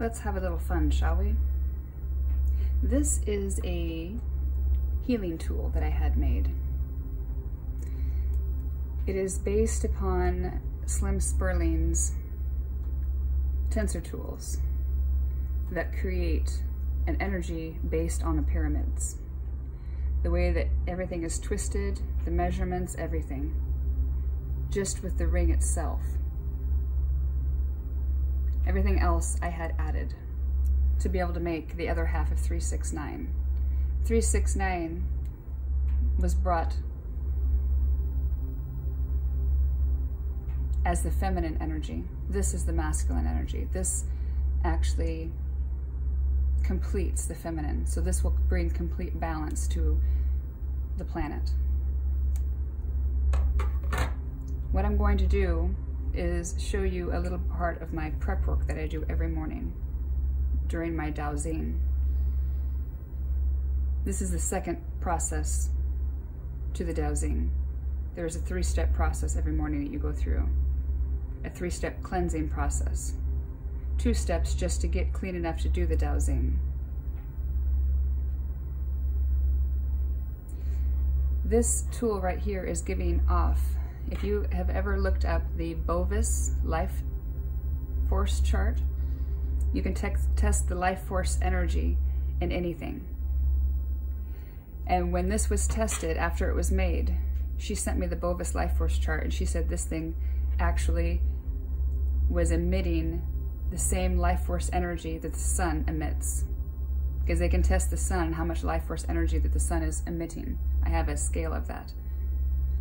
Let's have a little fun, shall we? This is a healing tool that I had made. It is based upon Slim Sperling's tensor tools that create an energy based on the pyramids. The way that everything is twisted, the measurements, everything, just with the ring itself. Everything else I had added to be able to make the other half of 369. 369 was brought as the feminine energy. This is the masculine energy. This actually completes the feminine. So this will bring complete balance to the planet. What I'm going to do is show you a little part of my prep work that I do every morning during my dowsing. This is the second process to the dowsing. There's a 3-step process every morning that you go through. A 3-step cleansing process. 2 steps just to get clean enough to do the dowsing. This tool right here is giving off, if you have ever looked up the Bovis life force chart, you can test the life force energy in anything. And when this was tested, after it was made, she sent me the Bovis life force chart, and she said this thing actually was emitting the same life force energy that the sun emits. Because they can test the sun, how much life force energy that the sun is emitting. I have a scale of that.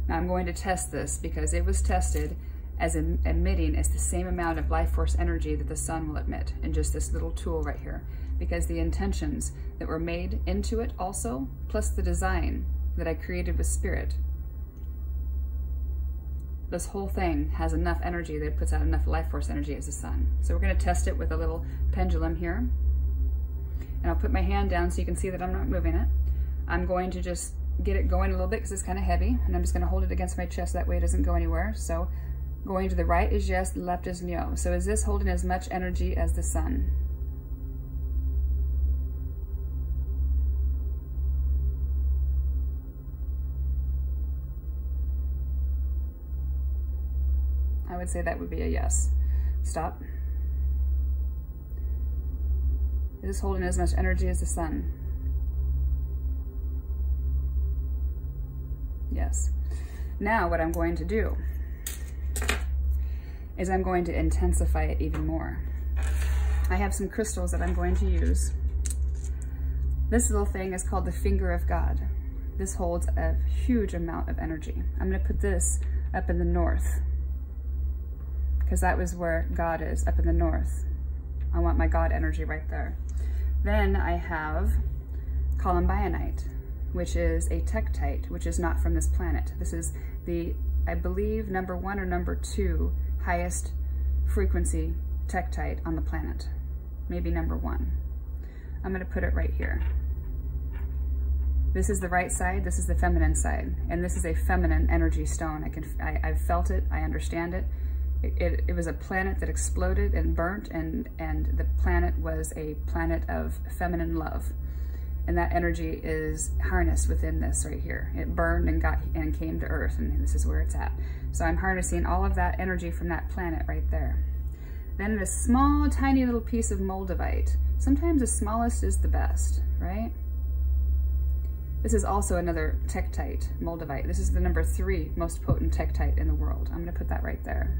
Now I'm going to test this because it was tested as emitting as the same amount of life force energy that the sun will emit in just this little tool right here. Because the intentions that were made into it also, plus the design that I created with spirit, this whole thing has enough energy that it puts out enough life force energy as the sun. So we're going to test it with a little pendulum here. And I'll put my hand down so you can see that I'm not moving it. I'm going to just get it going a little bit because it's kind of heavy, and I'm just going to hold it against my chest, that way it doesn't go anywhere. So going to the right is yes, the left is no. So is this holding as much energy as the sun? I would say that would be a yes. Stop. Is this holding as much energy as the sun? Yes. Now what I'm going to do is I'm going to intensify it even more. I have some crystals that I'm going to use. This little thing is called the Finger of God. This holds a huge amount of energy. I'm going to put this up in the north because that was where God is, up in the north. I want my God energy right there. Then I have columbionite, which is a Tectite, which is not from this planet. This is the, I believe, #1 or #2 highest frequency Tectite on the planet. Maybe #1. I'm going to put it right here. This is the right side, this is the feminine side, and this is a feminine energy stone. I've felt it, I understand it. It was a planet that exploded and burnt, and the planet was a planet of feminine love. And that energy is harnessed within this right here. It burned and came to Earth, and this is where it's at. So I'm harnessing all of that energy from that planet right there. Then this small, tiny little piece of Moldavite. Sometimes the smallest is the best, right? This is also another Tectite Moldavite. This is the #3 most potent Tectite in the world. I'm gonna put that right there.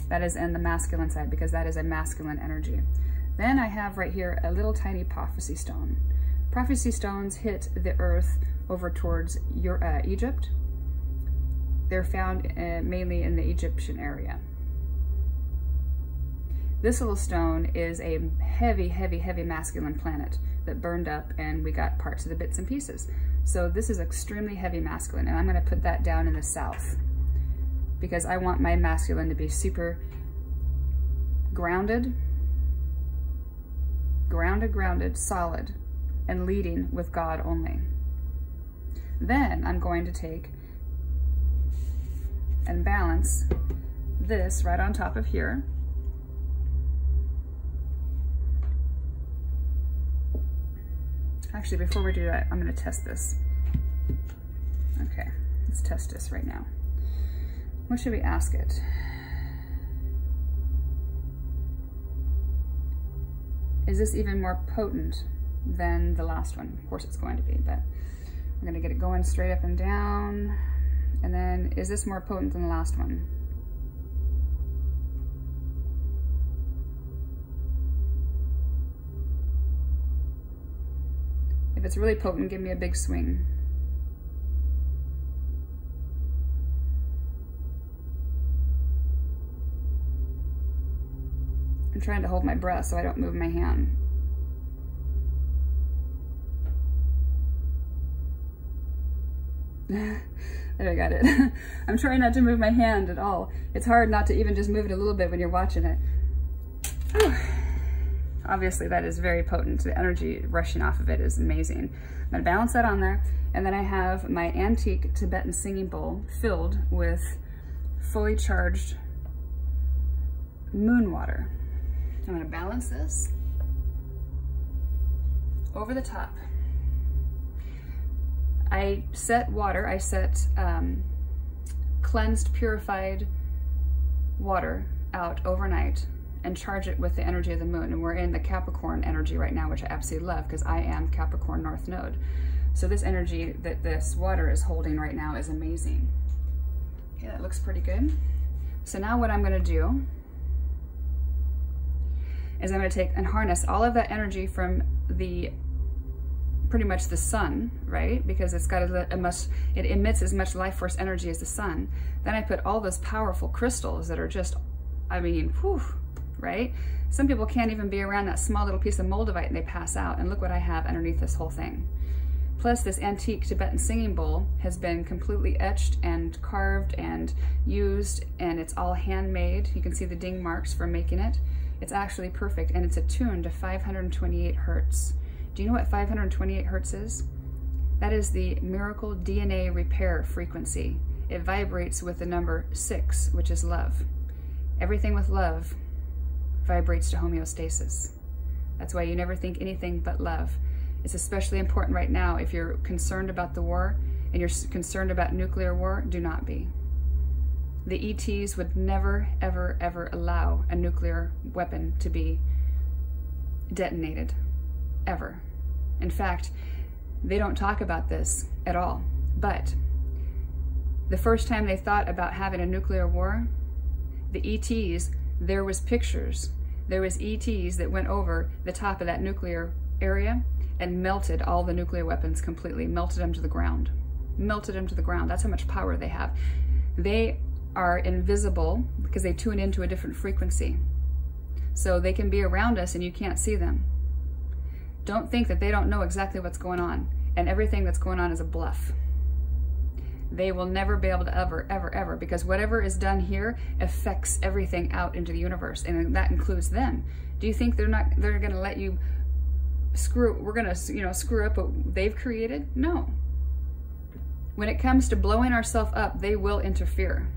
That is in the masculine side because that is a masculine energy. Then I have right here a little tiny prophecy stone. Prophecy stones hit the earth over towards Egypt. They're found mainly in the Egyptian area. This little stone is a heavy, heavy, heavy masculine planet that burned up, and we got parts of the bits and pieces. So this is extremely heavy masculine, and I'm going to put that down in the south because I want my masculine to be super grounded, solid, and leading with God only. Then I'm going to take and balance this right on top of here. Actually, before we do that, I'm going to test this. Okay, let's test this right now. What should we ask it? Is this even more potent than the last one? Of course it's going to be, but I'm going to get it going straight up and down. And then, is this more potent than the last one? If it's really potent, give me a big swing. I'm trying to hold my breath so I don't move my hand. There, I got it. I'm trying not to move my hand at all. It's hard not to even just move it a little bit when you're watching it. Obviously that is very potent. The energy rushing off of it is amazing. I'm gonna balance that on there. And then I have my antique Tibetan singing bowl filled with fully charged moon water. I'm gonna balance this over the top. I set water, cleansed, purified water out overnight and charge it with the energy of the moon. And we're in the Capricorn energy right now, which I absolutely love because I am Capricorn North Node. So this energy that this water is holding right now is amazing. Okay, that looks pretty good. So now what I'm gonna do is I'm gonna take and harness all of that energy from pretty much the sun, right? Because it's got it emits as much life force energy as the sun. Then I put all those powerful crystals that are just, I mean, whew, right? Some people can't even be around that small little piece of Moldavite and they pass out. And look what I have underneath this whole thing. Plus this antique Tibetan singing bowl has been completely etched and carved and used, and it's all handmade. You can see the ding marks for making it. It's actually perfect, and it's attuned to 528 hertz. Do you know what 528 hertz is? That is the miracle DNA repair frequency. It vibrates with the number 6, which is love. Everything with love vibrates to homeostasis. That's why you never think anything but love. It's especially important right now if you're concerned about the war and you're concerned about nuclear war, do not be. The ETs would never, ever, ever allow a nuclear weapon to be detonated, ever. In fact, they don't talk about this at all. But the first time they thought about having a nuclear war, the ETs, there was pictures. There was ETs that went over the top of that nuclear area and melted all the nuclear weapons completely, melted them to the ground. Melted them to the ground. That's how much power they have. They are invisible because they tune into a different frequency. So they can be around us and you can't see them. Don't think that they don't know exactly what's going on, and everything that's going on is a bluff. They will never be able to ever, ever, ever, because whatever is done here affects everything out into the universe, and that includes them. Do you think they're going to let you we're going to, screw up what they've created? No. When it comes to blowing ourselves up, they will interfere.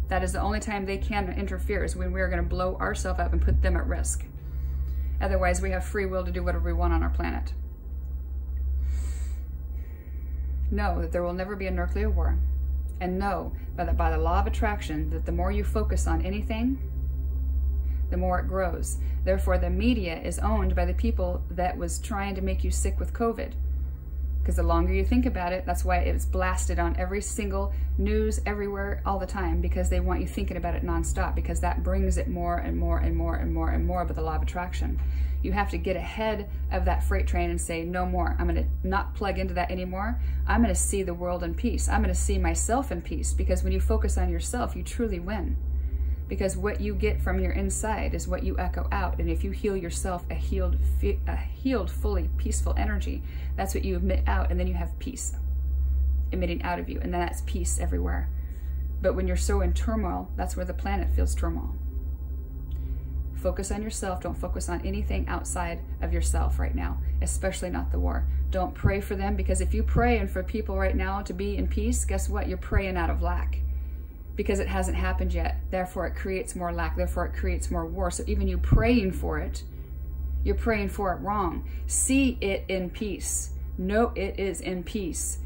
That is the only time they can interfere, is when we're going to blow ourselves up and put them at risk. Otherwise, we have free will to do whatever we want on our planet. Know that there will never be a nuclear war. And know that by the law of attraction, that the more you focus on anything, the more it grows. Therefore, the media is owned by the people that was trying to make you sick with COVID. Because the longer you think about it, that's why it's blasted on every single news, everywhere, all the time, because they want you thinking about it nonstop, because that brings it more and more and more and more and more by the law of attraction. You have to get ahead of that freight train and say, no more. I'm going to not plug into that anymore. I'm going to see the world in peace. I'm going to see myself in peace, because when you focus on yourself, you truly win. Because what you get from your inside is what you echo out. And if you heal yourself a healed, fully peaceful energy, that's what you emit out, and then you have peace emitting out of you, and then that's peace everywhere. But when you're so in turmoil, that's where the planet feels turmoil. Focus on yourself. Don't focus on anything outside of yourself right now, especially not the war. Don't pray for them, because if you pray and for people right now to be in peace, guess what? You're praying out of lack. Because it hasn't happened yet. Therefore, it creates more lack. Therefore, it creates more war. So even you praying for it, You're praying for it wrong. See it in peace. Know it is in peace.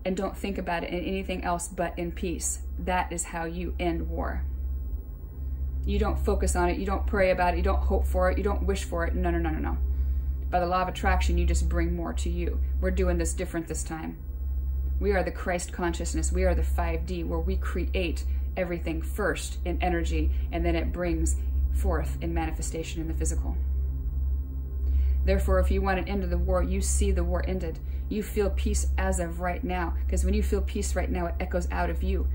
And don't think about it in anything else but in peace. That is how you end war. You don't focus on it. You don't pray about it. You don't hope for it. You don't wish for it. No, no, no, no, no. By the law of attraction, you just bring more to you. We're doing this different this time. We are the Christ consciousness. We are the 5D, where we create everything first in energy, and then it brings forth in manifestation in the physical. Therefore, if you want an end to the war, you see the war ended. You feel peace as of right now, because when you feel peace right now, it echoes out of you.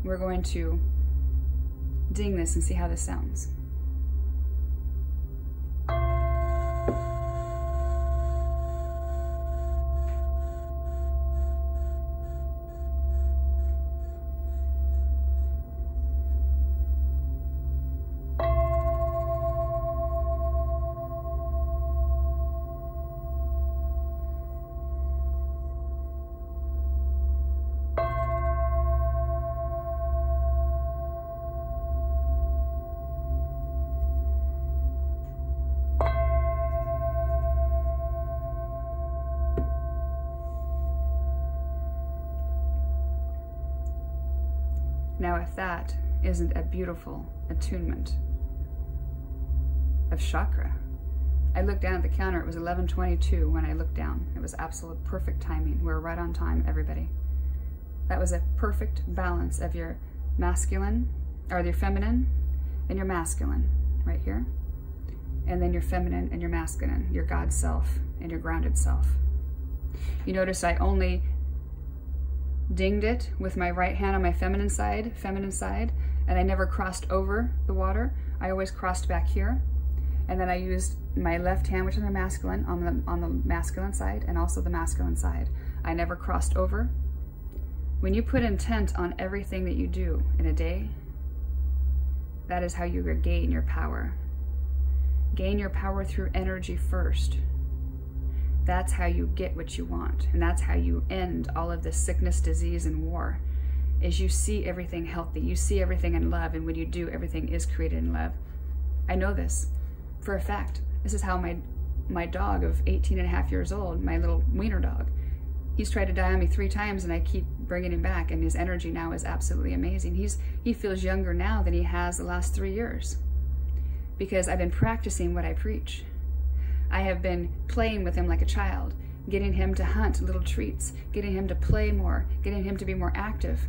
We're going to ding this and see how this sounds. Now, if that isn't a beautiful attunement of chakra. I looked down at the counter. It was 11:22 when I looked down. It was absolute perfect timing. We were right on time, everybody. That was a perfect balance of your masculine, or your feminine and your masculine, right here. And then your feminine and your masculine, your God self and your grounded self. You notice I only dinged it with my right hand on my feminine side, and I never crossed over the water. I always crossed back here. And then I used my left hand, which is my masculine, on the masculine side, and also the masculine side. I never crossed over. When you put intent on everything that you do in a day, that is how you gain your power. Gain your power through energy first. That's how you get what you want. And that's how you end all of this sickness, disease, and war. Is you see everything healthy. You see everything in love. And when you do, everything is created in love. I know this for a fact. This is how my dog of 18.5 years old, my little wiener dog, he's tried to die on me 3 times and I keep bringing him back. And his energy now is absolutely amazing. He feels younger now than he has the last 3 years. Because I've been practicing what I preach. I have been playing with him like a child, getting him to hunt little treats, getting him to play more, getting him to be more active,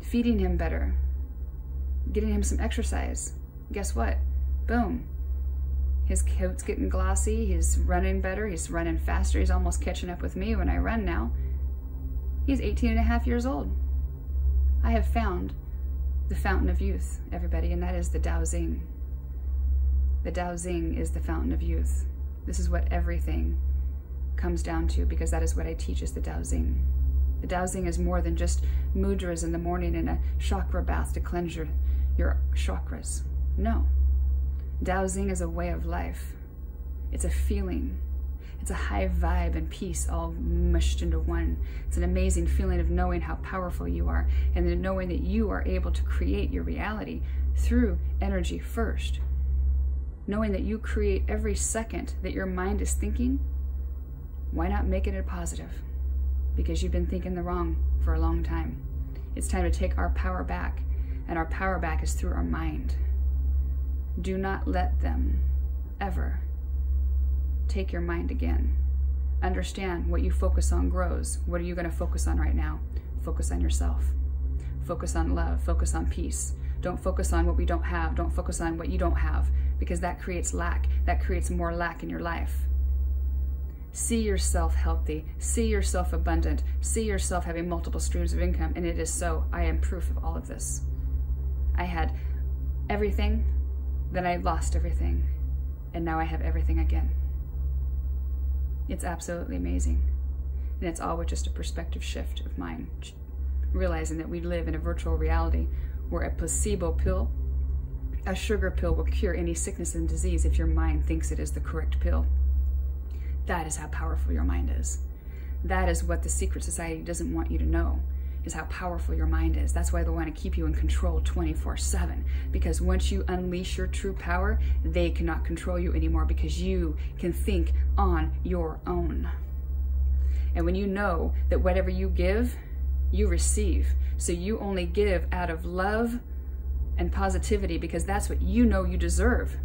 feeding him better, getting him some exercise. Guess what? Boom. His coat's getting glossy, he's running better, he's running faster, he's almost catching up with me when I run now. He's 18.5 years old. I have found the fountain of youth, everybody, and that is the Tao Xing. The Tao Xing is the fountain of youth. This is what everything comes down to, because that is what I teach, is the Tao Xing. The Tao Xing is more than just mudras in the morning and a chakra bath to cleanse your chakras. No. Tao Xing is a way of life. It's a feeling. It's a high vibe and peace all mushed into one. It's an amazing feeling of knowing how powerful you are, and then knowing that you are able to create your reality through energy first. Knowing that you create every second that your mind is thinking. Why not make it a positive? Because you've been thinking the wrong for a long time. It's time to take our power back, and our power back is through our mind. Do not let them ever take your mind again. Understand, what you focus on grows. What are you going to focus on right now? Focus on yourself. Focus on love. Focus on peace. Don't focus on what we don't have. Don't focus on what you don't have, because that creates lack. That creates more lack in your life. See yourself healthy. See yourself abundant. See yourself having multiple streams of income. And it is so. I am proof of all of this. I had everything, then I lost everything, and now I have everything again. It's absolutely amazing. And it's all with just a perspective shift of mine. Realizing that we live in a virtual reality where a placebo pill, a sugar pill, will cure any sickness and disease if your mind thinks it is the correct pill. That is how powerful your mind is. That is what the secret society doesn't want you to know. is how powerful your mind is. That's why they want to keep you in control 24/7. Because once you unleash your true power, they cannot control you anymore, because you can think on your own. And when you know that whatever you give, you receive. So you only give out of love and positivity, because that's what you know you deserve.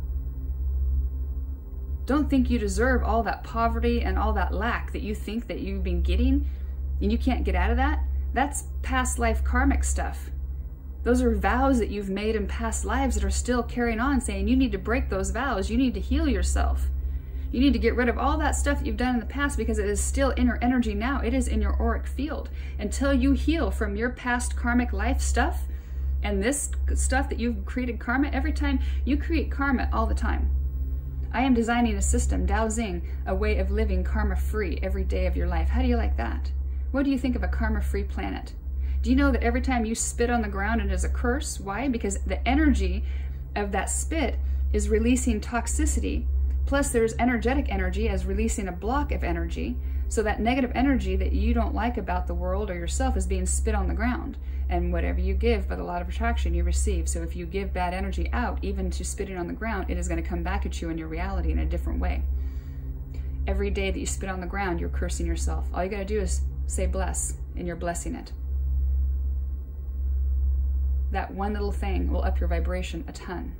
Don't think you deserve all that poverty and all that lack that you think that you've been getting, and you can't get out of that. That's past life karmic stuff. Those are vows that you've made in past lives that are still carrying on, saying you need to break those vows. You need to heal yourself. You need to get rid of all that stuff that you've done in the past, because it is still in your energy now. It is in your auric field. Until you heal from your past karmic life stuff and this stuff that you've created karma, every time you create karma all the time. I am designing a system, dowsing, a way of living karma-free every day of your life. How do you like that? What do you think of a karma-free planet? Do you know that every time you spit on the ground it is a curse? Why? Because the energy of that spit is releasing toxicity, plus there's energetic energy as releasing a block of energy. So that negative energy that you don't like about the world or yourself is being spit on the ground. And whatever you give by the law of attraction, you receive. So if you give bad energy out, even to spitting on the ground, it is going to come back at you in your reality in a different way. Every day that you spit on the ground, you're cursing yourself. All you got to do is say bless, and you're blessing it. That one little thing will up your vibration a ton.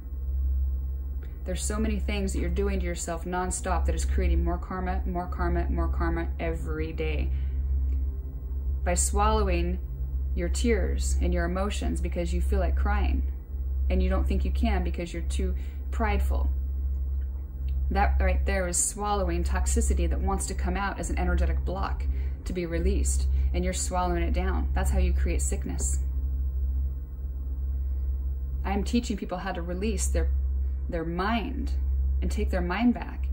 There's so many things that you're doing to yourself nonstop that is creating more karma, more karma, more karma every day. By swallowing your tears and your emotions because you feel like crying and you don't think you can because you're too prideful. That right there is swallowing toxicity that wants to come out as an energetic block to be released, and you're swallowing it down. That's how you create sickness. I'm teaching people how to release their mind and take their mind back.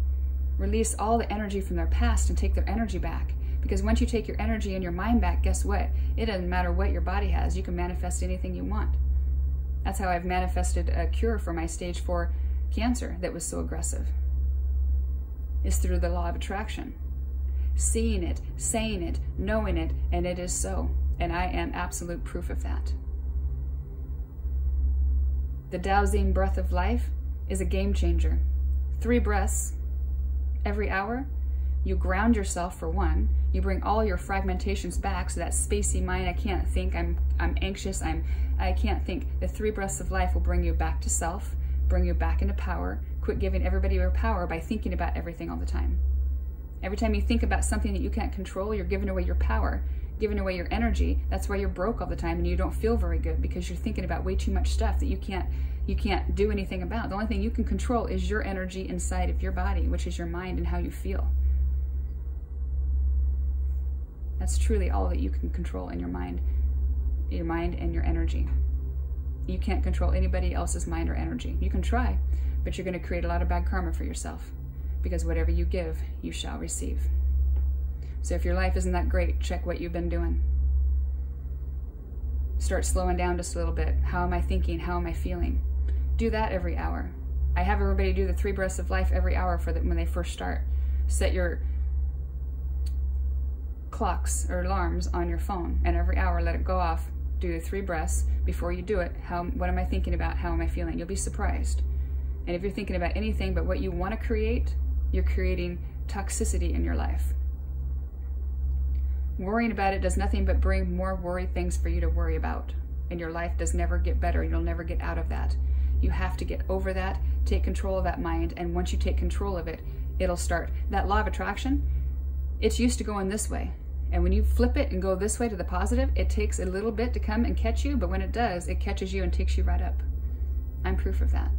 Release all the energy from their past and take their energy back. Because once you take your energy and your mind back, guess what? It doesn't matter what your body has. You can manifest anything you want. That's how I've manifested a cure for my stage 4 cancer that was so aggressive. Is through the law of attraction. Seeing it, saying it, knowing it, and it is so. And I am absolute proof of that. The dowsing breath of life is a game changer. 3 breaths every hour. You ground yourself for one. You bring all your fragmentations back, so that spacey mind, I can't think, I'm anxious, I can't think. The 3 breaths of life will bring you back to self, bring you back into power. Quit giving everybody your power by thinking about everything all the time. Every time you think about something that you can't control, you're giving away your power, giving away your energy. That's why you're broke all the time and you don't feel very good, because you're thinking about way too much stuff that you can't do anything about. The only thing you can control is your energy inside of your body, which is your mind and how you feel. That's truly all that you can control in your mind and your energy. You can't control anybody else's mind or energy. You can try, but you're going to create a lot of bad karma for yourself, because whatever you give, you shall receive. So if your life isn't that great, check what you've been doing. Start slowing down just a little bit. How am I thinking? How am I feeling? Do that every hour. I have everybody do the 3 breaths of life every hour for when they first start. Set your clocks or alarms on your phone, and every hour let it go off. Do the 3 breaths before you do it. What am I thinking about? How am I feeling? You'll be surprised. And if you're thinking about anything but what you want to create, you're creating toxicity in your life. Worrying about it does nothing but bring more worry things for you to worry about. And your life does never get better. You'll never get out of that. You have to get over that, take control of that mind, and once you take control of it, it'll start. That law of attraction, it's used to going this way. And when you flip it and go this way to the positive, it takes a little bit to come and catch you, but when it does, it catches you and takes you right up. I'm proof of that.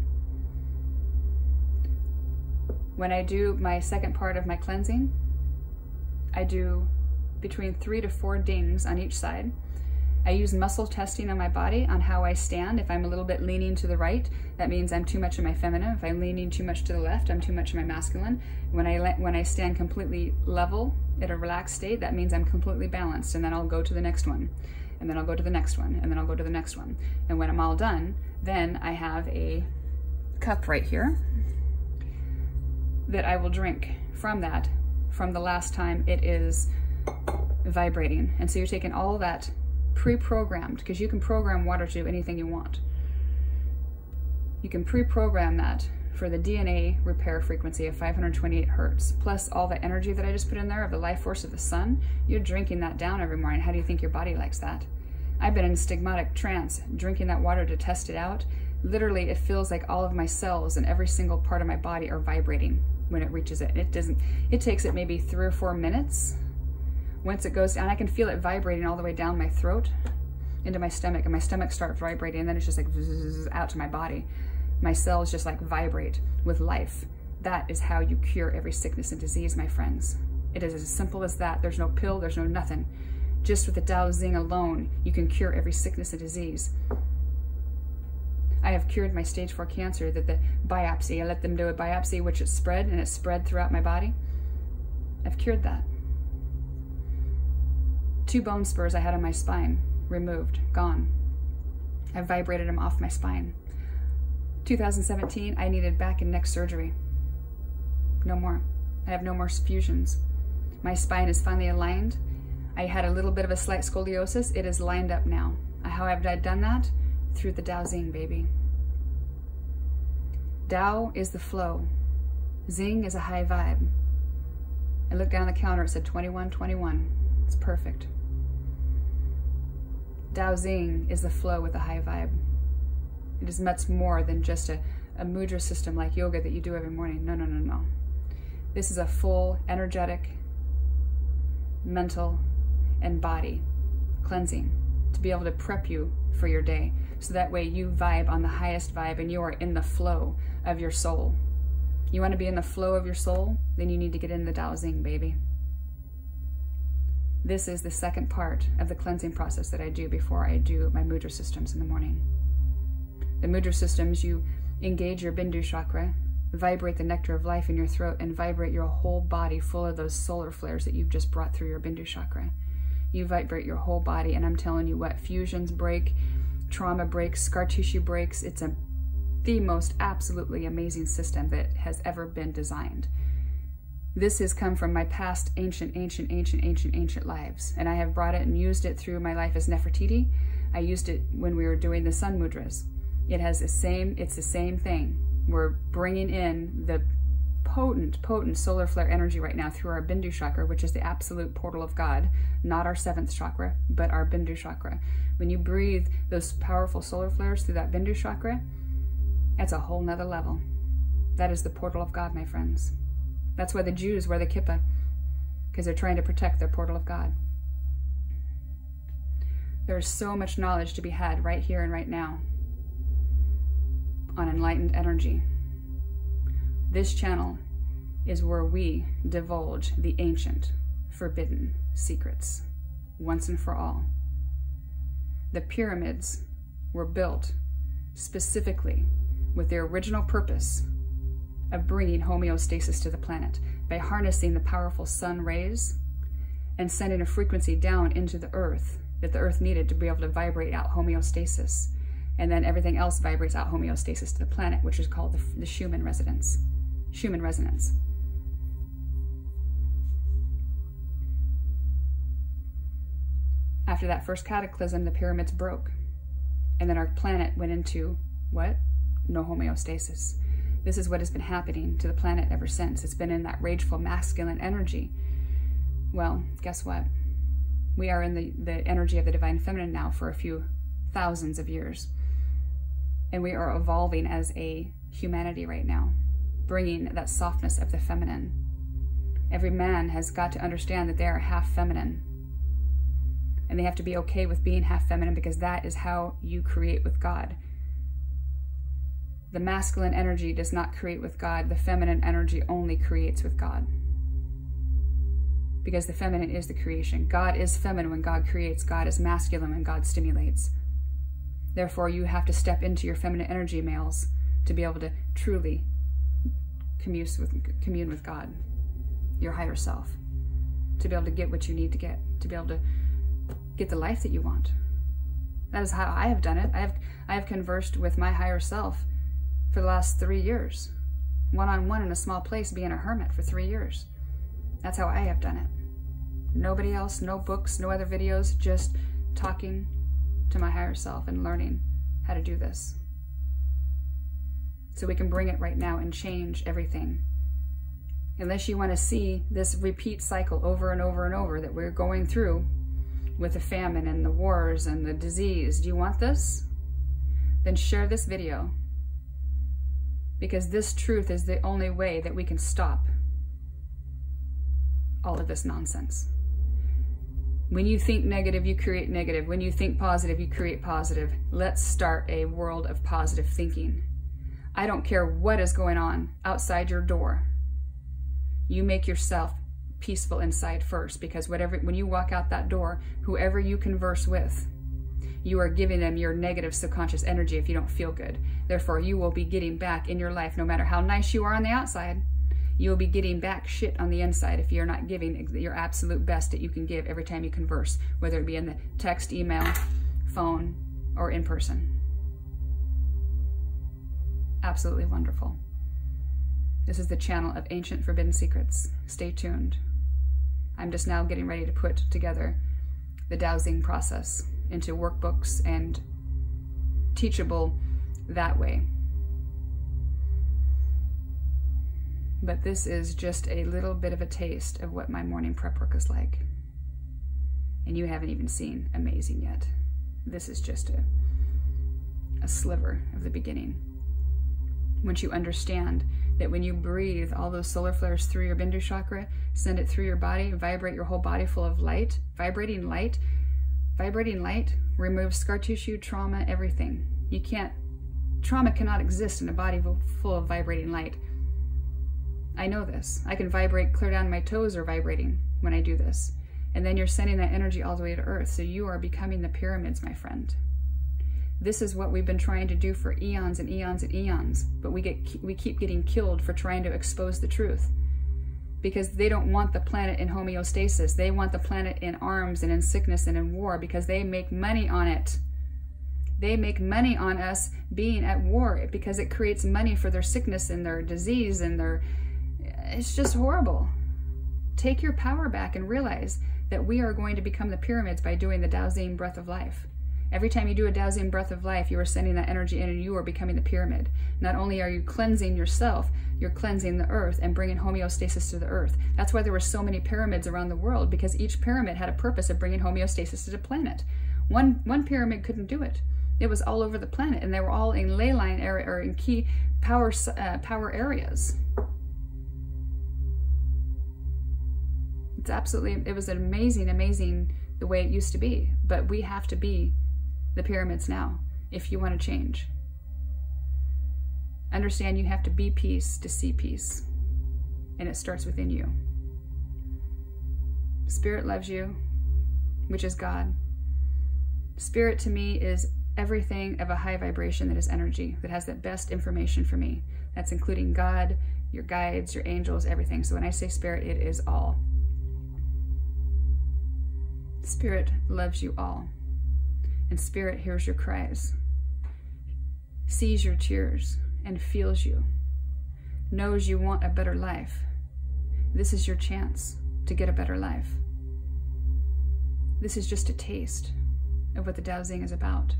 When I do my second part of my cleansing, I do between 3 to 4 dings on each side. I use muscle testing on my body on how I stand. If I'm a little bit leaning to the right, that means I'm too much of my feminine. If I'm leaning too much to the left, I'm too much of my masculine. When I stand completely level at a relaxed state, that means I'm completely balanced, and then I'll go to the next one, and then I'll go to the next one, and then I'll go to the next one. And when I'm all done, then I have a cup right here that I will drink from the last time it is vibrating. And so you're taking all that pre-programmed, because you can program water to do anything you want. You can pre-program that for the DNA repair frequency of 528 hertz, plus all the energy that I just put in there of the life force of the sun. You're drinking that down every morning. How do you think your body likes that? I've been in stigmatic trance, drinking that water to test it out. Literally, it feels like all of my cells and every single part of my body are vibrating when it reaches it. It takes it maybe 3 or 4 minutes. Once it goes down, I can feel it vibrating all the way down my throat into my stomach, and my stomach starts vibrating, and then it's just like out to my body. My cells just like vibrate with life. That is how you cure every sickness and disease, my friends. It is as simple as that. There's no pill, there's no nothing. Just with the Tao Xing alone, you can cure every sickness and disease. I have cured my stage 4 cancer, that the biopsy, I let them do a biopsy, which it spread, and it spread throughout my body. I've cured that. 2 bone spurs I had on my spine, removed, gone. I vibrated them off my spine. 2017, I needed back and neck surgery. No more. I have no more fusions. My spine is finally aligned. I had a little bit of a slight scoliosis. It is lined up now. How have I done that? Through the Tao Xing, baby. Tao is the flow. Xing is a high vibe. I looked down the counter, it said 2121. It's perfect. Tao Xing is the flow with a high vibe. It is much more than just a mudra system like yoga that you do every morning. No, no, no, no. This is a full, energetic, mental, and body cleansing to be able to prep you for your day. So that way you vibe on the highest vibe and you are in the flow of your soul. You want to be in the flow of your soul? Then you need to get in the Tao Xing, baby. This is the second part of the cleansing process that I do before I do my mudra systems in the morning. The mudra systems, you engage your Bindu chakra, vibrate the nectar of life in your throat, and vibrate your whole body full of those solar flares that you've just brought through your Bindu chakra. You vibrate your whole body, and I'm telling you what, fusions break, trauma breaks, scar tissue breaks. It's the most absolutely amazing system that has ever been designed. This has come from my past ancient lives, and I have brought it and used it through my life as Nefertiti. I used it when we were doing the sun mudras. It's the same thing. We're bringing in the potent solar flare energy right now through our Bindu chakra, which is the absolute portal of God, not our 7th chakra, but our Bindu chakra. When you breathe those powerful solar flares through that Bindu chakra, that's a whole nother level. That is the portal of God, my friends. That's why the Jews wear the kippah, because they're trying to protect their portal of God. There is so much knowledge to be had right here and right now on enlightened energy. This channel is where we divulge the ancient, forbidden secrets, once and for all. The pyramids were built specifically with their original purpose of bringing homeostasis to the planet by harnessing the powerful sun rays and sending a frequency down into the earth that the earth needed to be able to vibrate out homeostasis. And then everything else vibrates out homeostasis to the planet, which is called the Schumann resonance. Schumann resonance. After that first cataclysm, the pyramids broke. And then our planet went into, what? No homeostasis. This is what has been happening to the planet ever since. It's been in that rageful masculine energy. Well, guess what? We are in the energy of the divine feminine now for a few thousands of years. And we are evolving as a humanity right now, bringing that softness of the feminine. Every man has got to understand that they are half feminine. And they have to be okay with being half feminine, because that is how you create with God. The masculine energy does not create with God. The feminine energy only creates with God. Because the feminine is the creation. God is feminine when God creates. God is masculine when God stimulates. Therefore, you have to step into your feminine energy, males, to be able to truly commune with God, your higher self, to be able to get what you need to get be able to get the life that you want. That is how I have done it. I have conversed with my higher self for the last 3 years, one-on-one in a small place, being a hermit for 3 years. That's how I have done it. Nobody else, no books, no other videos, just talking to my higher self and learning how to do this. So we can bring it right now and change everything. Unless you want to see this repeat cycle over and over and over that we're going through with the famine and the wars and the disease. Do you want this? Then share this video, because this truth is the only way that we can stop all of this nonsense. When you think negative, you create negative. When you think positive, you create positive. Let's start a world of positive thinking. I don't care what is going on outside your door. You make yourself peaceful inside first, because when you walk out that door, whoever you converse with, you are giving them your negative subconscious energy if you don't feel good. Therefore, you will be getting back in your life, no matter how nice you are on the outside, you will be getting back shit on the inside if you're not giving your absolute best that you can give every time you converse, whether it be in the text, email, phone, or in person. Absolutely wonderful. This is the channel of Ancient Forbidden Secrets. Stay tuned. I'm just now getting ready to put together the dowsing process into workbooks and teachable that way. But this is just a little bit of a taste of what my morning prep work is like. And you haven't even seen amazing yet. This is just a sliver of the beginning. Once you understand that when you breathe all those solar flares through your Bindu chakra, send it through your body, vibrate your whole body full of light, vibrating light removes scar tissue, trauma, everything. Trauma cannot exist in a body full of vibrating light. I know this. I can vibrate, clear down my toes are vibrating when I do this. And then you're sending that energy all the way to earth. So you are becoming the pyramids, my friend. This is what we've been trying to do for eons and eons and eons, but we keep getting killed for trying to expose the truth, because they don't want the planet in homeostasis. They want the planet in arms and in sickness and in war, because they make money on it. They make money on us being at war, because it creates money for their sickness and their disease and it's just horrible. Take your power back and realize that we are going to become the pyramids by doing the dowsing breath of life. Every time you do a dowsing breath of life, you are sending that energy in and you are becoming the pyramid. Not only are you cleansing yourself, you're cleansing the earth and bringing homeostasis to the earth. That's why there were so many pyramids around the world, because each pyramid had a purpose of bringing homeostasis to the planet. One pyramid couldn't do it. It was all over the planet, and they were all in ley line area or in key power areas. It was an amazing the way it used to be, but we have to be the pyramids now if you want to change. Understand you have to be peace to see peace, and it starts within you. Spirit loves you, which is God. Spirit to me is everything of a high vibration that is energy, that has the best information for me. That's including God, your guides, your angels, everything. So when I say spirit, it is all. Spirit loves you all, and Spirit hears your cries, sees your tears, and feels you, knows you want a better life. This is your chance to get a better life. This is just a taste of what the dowsing is about.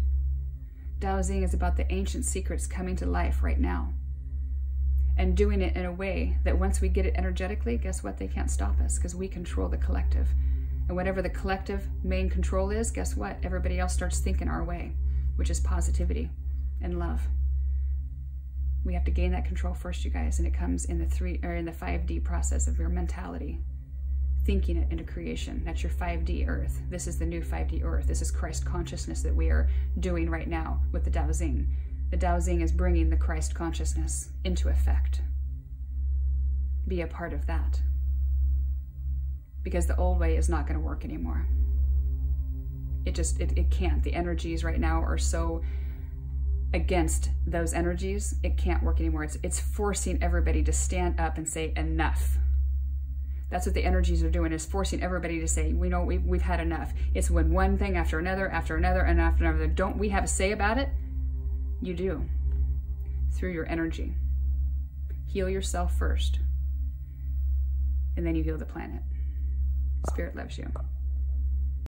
Dowsing is about the ancient secrets coming to life right now, and doing it in a way that once we get it energetically, guess what? They can't stop us, because we control the collective. And whatever the collective main control is, guess what? Everybody else starts thinking our way, which is positivity and love. We have to gain that control first, you guys, and it comes in the 5D process of your mentality, thinking it into creation. That's your 5D earth. This is the new 5D earth. This is Christ consciousness that we are doing right now with the dowsing. The dowsing is bringing the Christ consciousness into effect. Be a part of that. Because the old way is not going to work anymore. It can't. The energies right now are so against those energies, it can't work anymore. It's forcing everybody to stand up and say enough. That's what the energies are doing, is forcing everybody to say, we know we've had enough. It's when one thing after another, and after another. Don't we have a say about it? You do. Through your energy. Heal yourself first, and then you heal the planet. Spirit loves you.